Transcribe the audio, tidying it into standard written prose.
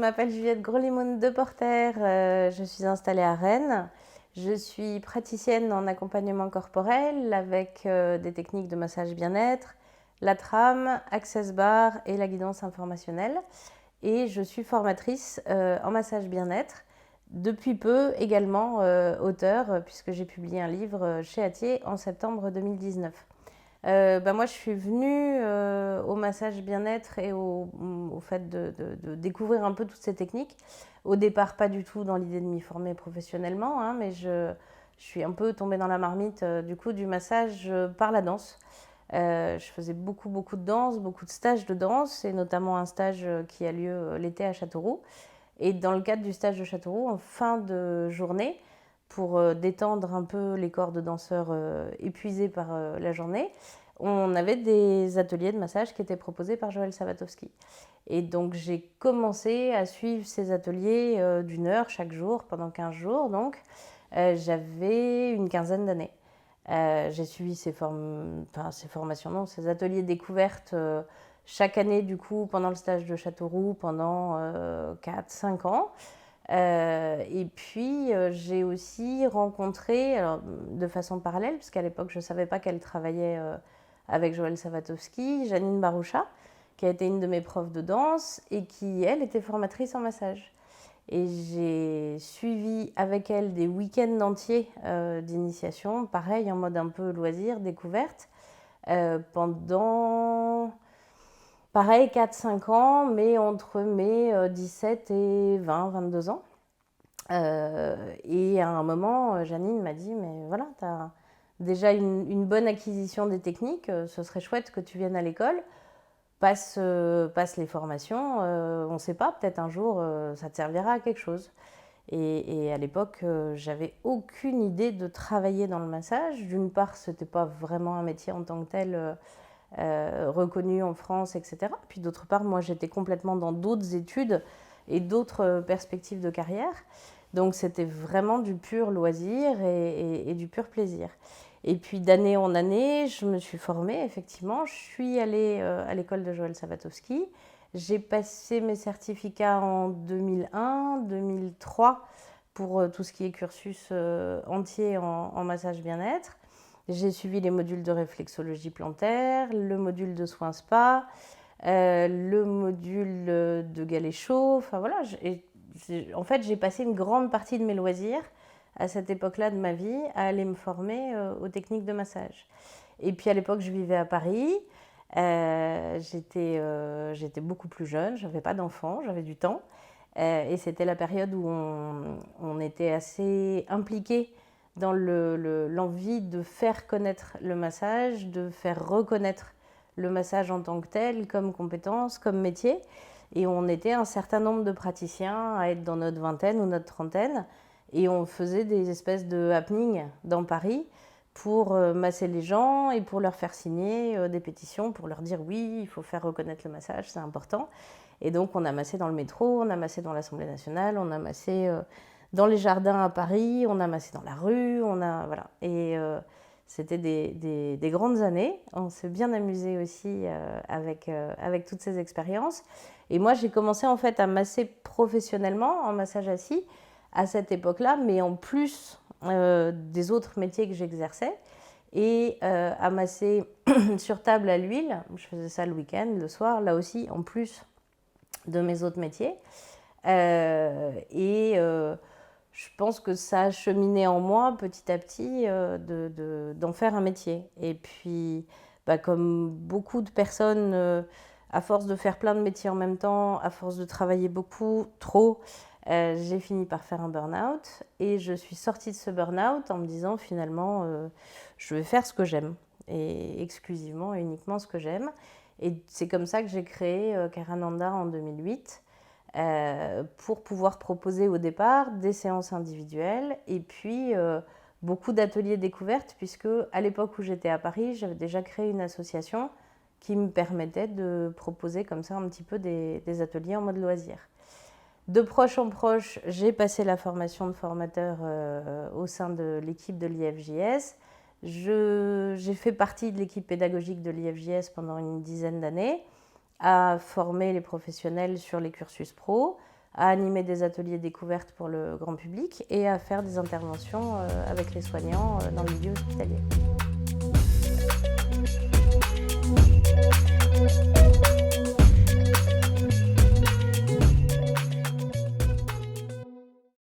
m'appelle Juliette Grolimoun de Porter, je suis installée à Rennes. Je suis praticienne en accompagnement corporel avec des techniques de massage bien-être, la trame, Access Bar et la guidance informationnelle. Et je suis formatrice en massage bien-être. Depuis peu également auteure, puisque j'ai publié un livre chez Hatier en septembre 2019. Moi, je suis venue au massage bien-être et au fait de découvrir un peu toutes ces techniques. Au départ, pas du tout dans l'idée de m'y former professionnellement, hein, mais je suis un peu tombée dans la marmite du coup du massage par la danse. Je faisais beaucoup de danse, beaucoup de stages de danse, et notamment un stage qui a lieu l'été à Châteauroux. Et dans le cadre du stage de Châteauroux, en fin de journée, pour détendre un peu les corps de danseurs épuisés par la journée, on avait des ateliers de massage qui étaient proposés par Joël Savatowski. Et donc j'ai commencé à suivre ces ateliers d'une heure chaque jour, pendant 15 jours. Donc j'avais une quinzaine d'années. J'ai suivi ces formations, non, ces ateliers découvertes chaque année, du coup, pendant le stage de Châteauroux, pendant 4-5 ans. Et puis, j'ai aussi rencontré, alors, de façon parallèle, parce qu'à l'époque, je ne savais pas qu'elle travaillait avec Joël Savatowski, Janine Baroucha, qui a été une de mes profs de danse et qui, elle, était formatrice en massage. Et j'ai suivi avec elle des week-ends entiers d'initiation, pareil, en mode un peu loisir, découverte, pendant, pareil, 4-5 ans, mais entre mes 17 et 20-22 ans. Et à un moment, Janine m'a dit, mais voilà, tu as déjà une bonne acquisition des techniques, ce serait chouette que tu viennes à l'école, passe les formations, on ne sait pas, peut-être un jour, ça te servira à quelque chose. Et à l'époque, j'avais aucune idée de travailler dans le massage. D'une part, ce n'était pas vraiment un métier en tant que tel reconnu en France, etc. Puis d'autre part, moi, j'étais complètement dans d'autres études et d'autres perspectives de carrière. Donc c'était vraiment du pur loisir et du pur plaisir. Et puis d'année en année, je me suis formée, effectivement. Je suis allée à l'école de Joël Savatowski. J'ai passé mes certificats en 2001, 2003 pour tout ce qui est cursus entier en massage bien-être. J'ai suivi les modules de réflexologie plantaire, le module de soins spa, le module de galets chauds. Enfin voilà, en fait, j'ai passé une grande partie de mes loisirs à cette époque-là de ma vie à aller me former aux techniques de massage. Et puis à l'époque, je vivais à Paris. J'étais beaucoup plus jeune, j'avais pas d'enfant, j'avais du temps. Et c'était la période où on était assez impliqué dans l'envie de faire connaître le massage, de faire reconnaître le massage en tant que tel, comme compétence, comme métier. Et on était un certain nombre de praticiens à être dans notre vingtaine ou notre trentaine. Et on faisait des espèces de happenings dans Paris pour masser les gens et pour leur faire signer des pétitions, pour leur dire oui, il faut faire reconnaître le massage, c'est important. Et donc on a massé dans le métro, on a massé dans l'Assemblée nationale, on a massé dans les jardins à Paris, on a massé dans la rue, voilà. Et c'était des grandes années. On s'est bien amusé aussi avec toutes ces expériences. Et moi, j'ai commencé en fait à masser professionnellement en massage assis à cette époque-là, mais en plus des autres métiers que j'exerçais. Et à masser sur table à l'huile, je faisais ça le week-end, le soir, là aussi, en plus de mes autres métiers. Je pense que ça a cheminé en moi petit à petit d'en faire un métier. Et puis, comme beaucoup de personnes, à force de faire plein de métiers en même temps, à force de travailler beaucoup, trop, j'ai fini par faire un burn-out. Et je suis sortie de ce burn-out en me disant finalement, je vais faire ce que j'aime. Et exclusivement et uniquement ce que j'aime. Et c'est comme ça que j'ai créé Karananda en 2008. Pour pouvoir proposer au départ des séances individuelles et puis beaucoup d'ateliers découvertes, puisque à l'époque où j'étais à Paris, j'avais déjà créé une association qui me permettait de proposer comme ça un petit peu des ateliers en mode loisir. De proche en proche, j'ai passé la formation de formateur au sein de l'équipe de l'IFJS. J'ai fait partie de l'équipe pédagogique de l'IFJS pendant une dizaine d'années, à former les professionnels sur les cursus pro, à animer des ateliers découvertes pour le grand public et à faire des interventions avec les soignants dans le milieu hospitalier.